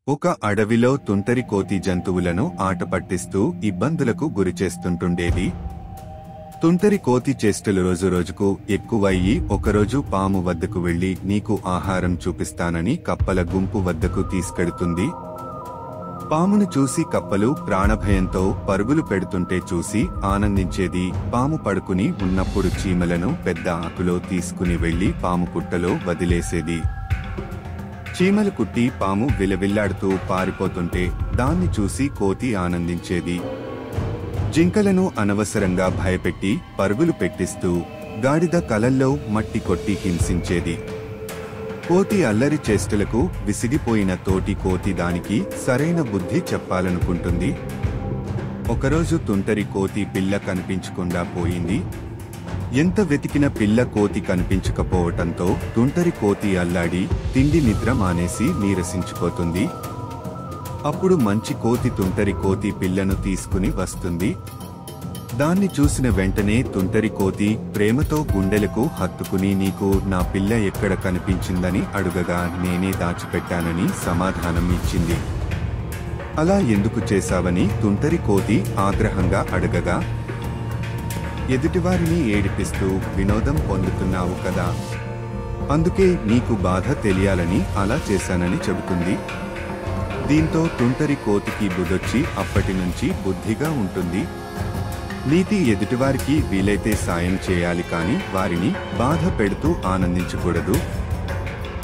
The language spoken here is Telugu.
ఒక అడవిలో తుంటరి కోతి జంతువులను ఆట పట్టిస్తూ ఇబ్బందులకు గురిచేస్తుంటుండేది. తుంటరి కోతి చేష్టలు రోజురోజుకు ఎక్కువయ్యి ఒకరోజు పాము వద్దకు వెళ్లి నీకు ఆహారం చూపిస్తానని కప్పల గుంపు వద్దకు తీసుకెడుతుంది. పామును చూసి కప్పలు ప్రాణభయంతో పరుగులు పెడుతుంటే చూసి ఆనందించేది. పాము పడుకుని ఉన్నప్పుడు చీమలను పెద్ద ఆకులో తీసుకుని వెళ్లి పాము పుట్టలో వదిలేసేది. చీమలు కుట్టి పాము విలవిల్లాడుతూ పారిపోతుంటే దాన్ని చూసి కోతి ఆనందించేది. జింకలను అనవసరంగా భయపెట్టి పరుగులు పెట్టిస్తూ గాడిద కలల్లో మట్టి కొట్టి హింసించేది. కోతి అల్లరి చేష్టలకు విసిగిపోయిన తోటి కోతి దానికి సరైన బుద్ధి చెప్పాలనుకుంటుంది. ఒకరోజు తుంటరి కోతి పిల్ల కనిపించకుండా పోయింది. ఎంత వెతికిన పిల్ల కోతి కనిపించకపోవటంతో తుంటరి కోతి అల్లాడి తిండి నిద్ర మానేసి నీరసించిపోతుంది. అప్పుడు మంచి కోతి తుంటరి కోతి పిల్లను తీసుకుని వస్తుంది. దాన్ని చూసిన వెంటనే తుంటరి కోతి ప్రేమతో గుండెలకు హత్తుకుని నీకు నా పిల్ల ఎక్కడ కనిపించిందని అడుగగా నేనే దాచిపెట్టానని సమాధానం ఇచ్చింది. అలా ఎందుకు చేశావని తుంటరి కోతి ఆగ్రహంగా అడగగా, ఎదుటివారిని ఏడిపిస్తూ వినోదం పొందుతున్నావు కదా, అందుకే నీకు బాధ తెలియాలని అలా చేశానని చెబుతుంది. దీంతో తుంటరి కోతికి బుద్ధొచ్చి అప్పటినుంచి బుద్ధిగా ఉంటుంది. నీతి ఎదుటివారికి వీలైతే సాయం చేయాలి, కానీ వారిని బాధ పెడుతూ ఆనందించకూడదు.